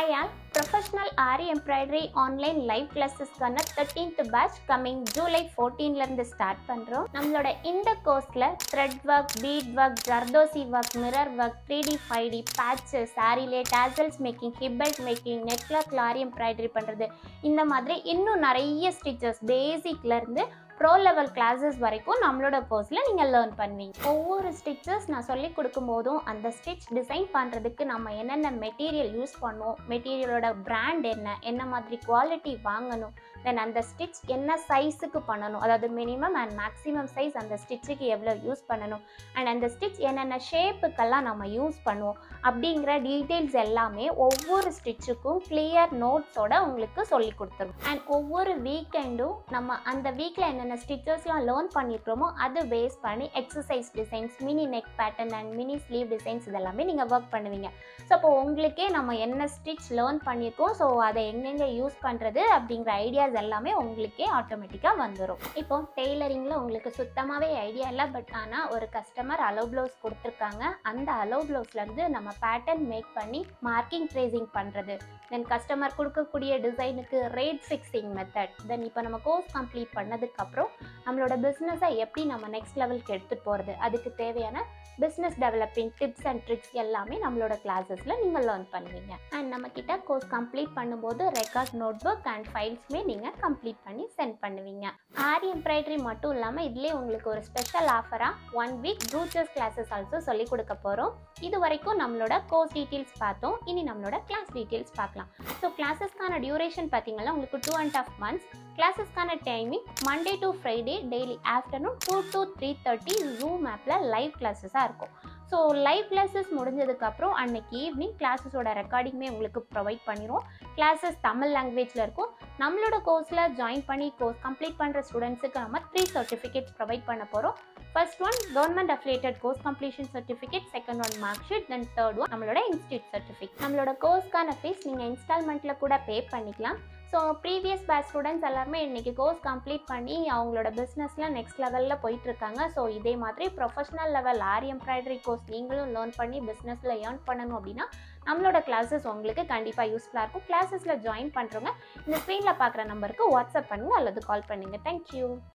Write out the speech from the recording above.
Hi all, Professional Ari Embroidery Online Live Classes-கான 13th batch coming July 14ல இருந்து start பண்றோம். நம்மளோட இந்த கோர்ஸ்ல thread work, bead work, Zardozi work, mirror work, 3D, 5D, patches, saree tassels making, hip belt making, necklock, Ari embroidery பண்றது, இந்த மாதிரி இன்னும் நிறைய stitches பேசிக்ல இருந்து ப்ரோ லெவல் கிளாஸஸ் வரைக்கும் நம்மளோட கோர்ஸில் நீங்கள் லேர்ன் பண்ணுவீங்க. ஒவ்வொரு ஸ்டிச்சஸ் நான் சொல்லி கொடுக்கும் போதும் அந்த ஸ்டிச் டிசைன் பண்ணுறதுக்கு நம்ம என்னென்ன மெட்டீரியல் யூஸ் பண்ணுவோம், மெட்டீரியலோட பிராண்ட் என்ன மாதிரி குவாலிட்டி வாங்கணும், தென் அந்த ஸ்டிச் என்ன சைஸுக்கு பண்ணணும், அதாவது மினிமம் அண்ட் மேக்ஸிமம் சைஸ் அந்த ஸ்டிச்சுக்கு எவ்வளோ யூஸ் பண்ணணும், அண்ட் அந்த ஸ்டிச் என்னென்ன ஷேப்புக்கெல்லாம் நம்ம யூஸ் பண்ணுவோம் அப்படிங்கிற டீட்டெயில்ஸ் எல்லாமே ஒவ்வொரு ஸ்டிச்சுக்கும் கிளியர் நோட்ஸோட உங்களுக்கு சொல்லி கொடுத்துரும். அண்ட் ஒவ்வொரு வீக்கெண்டும் நம்ம அந்த வீக்கில் என்னென்ன ஸ்டிச்சஸ்லாம் லேர்ன் பண்ணியிருக்கிறோமோ அதை பேஸ் பண்ணி exercise designs, mini neck pattern and mini sleeve designs இதெல்லாமே நீங்கள் ஒர்க் பண்ணுவீங்க. ஸோ அப்போ உங்களுக்கே நம்ம என்ன ஸ்டிச் லேர்ன் பண்ணியிருக்கோம், ஸோ அதை எங்கெங்கே யூஸ் பண்ணுறது அப்படிங்கிற ஐடியாஸ் எல்லாமே உங்களுக்கே ஆட்டோமேட்டிக்காக வந்துடும். இப்போ டெய்லரிங்கில் உங்களுக்கு சுத்தமாகவே ஐடியா இல்லை, பட் ஆனால் ஒரு கஸ்டமர் அலோவ் ப்ளவுஸ் கொடுத்துருக்காங்க, அந்த அலோவ் ப்ளவுஸ்லேருந்து நம்ம பேட்டர்ன் மேக் பண்ணி மார்க்கிங் ட்ரேசிங் பண்ணுறது, தென் கஸ்டமர் கொடுக்கக்கூடிய டிசைனுக்கு ரேட் ஃபிக்ஸிங் மெத்தட், தென் இப்போ நம்ம கோர்ஸ் கம்ப்ளீட் பண்ணதுக்கப்புறம் நம்மளோட பிஸ்னஸை எப்படி நம்ம நெக்ஸ்ட் லெவலுக்கு எடுத்துகிட்டு போகிறது, அதுக்கு தேவையான business developing tips and tricks எல்லாமே நம்மளோட கிளாஸஸில் நீங்கள் லேர்ன் பண்ணுவீங்க. அண்ட் நம்மக்கிட்ட கோர்ஸ் கம்ப்ளீட் பண்ணும்போது ரெக்கார்ட் நோட் புக் அண்ட் ஃபைல்ஸுமே நீங்கள் கம்ப்ளீட் பண்ணி சென்ட் பண்ணுவீங்க. ஆரி எம்ப்ராய்டரி மட்டும் இல்லாமல் இதுலேயே உங்களுக்கு ஒரு special ஆஃபராக 1 week brochures classes also சொல்லிக் கொடுக்க போகிறோம். இது வரைக்கும் நம்மளோட கோர்ஸ் டீட்டெயில்ஸ் பார்த்தோம், இனி நம்மளோட கிளாஸ் டீட்டெயில்ஸ் பார்க்கலாம். ஸோ கிளாஸஸ்க்கான டியூரேஷன் பார்த்தீங்கன்னா உங்களுக்கு 2.5 months. கிளாஸஸ்க்கான timing Monday to Friday daily afternoon 2 to 3:30 Zoom ஆப்பில் லைவ் கிளாஸஸாக இருக்கும். ஸோ லைவ் கிளாஸஸ் முடிஞ்சதுக்கப்புறம் அன்னைக்கு ஈவினிங் கிளாஸஸோட ரெக்கார்டிங்குமே உங்களுக்கு ப்ரொவைட் பண்ணிடுவோம். கிளாஸஸ் தமிழ் லாங்குவேஜில் இருக்கும். நம்மளோட கோர்ஸில் ஜாயின் பண்ணி கோர்ஸ் கம்ப்ளீட் பண்ணுற ஸ்டூடெண்ட்ஸுக்கு நம்ம 3 certificates ப்ரொவைட் பண்ண போகிறோம். First one government affiliated course completion certificate, second one mark sheet, then third one நம்மளோட இன்ஸ்டியூட் சர்டிஃபிகேட். நம்மளோட கோர்ஸ்க்கான ஃபீஸ் நீங்கள் இன்ஸ்டால்மெண்ட்டில் கூட பே பண்ணிக்கலாம். ஸோ ப்ரீவியஸ் பேட்ச் ஸ்டூடெண்ட்ஸ் எல்லாருமே இன்றைக்கி கோர்ஸ் கம்ப்ளீட் பண்ணி அவங்களோட பிஸ்னஸில் நெக்ஸ்ட் லெவலில் போயிட்டுருக்காங்க. ஸோ இதே மாதிரி ப்ரொஃபஷனல் லெவல் ஆரி எம்ப்ராய்டரி கோர்ஸ் நீங்களும் லேர்ன் பண்ணி பிஸ்னஸில் ஏர்ன் பண்ணணும் அப்படின்னா நம்மளோட கிளாஸஸ் உங்களுக்கு கண்டிப்பாக யூஸ்ஃபுல்லாக இருக்கும். கிளாஸஸில் ஜாயின் பண்ணுறவங்க இந்த ஸ்க்ரீனில் பார்க்குற நம்பருக்கு வாட்ஸ்அப் பண்ணுங்கள் அல்லது கால் பண்ணுங்கள். தேங்க்யூ.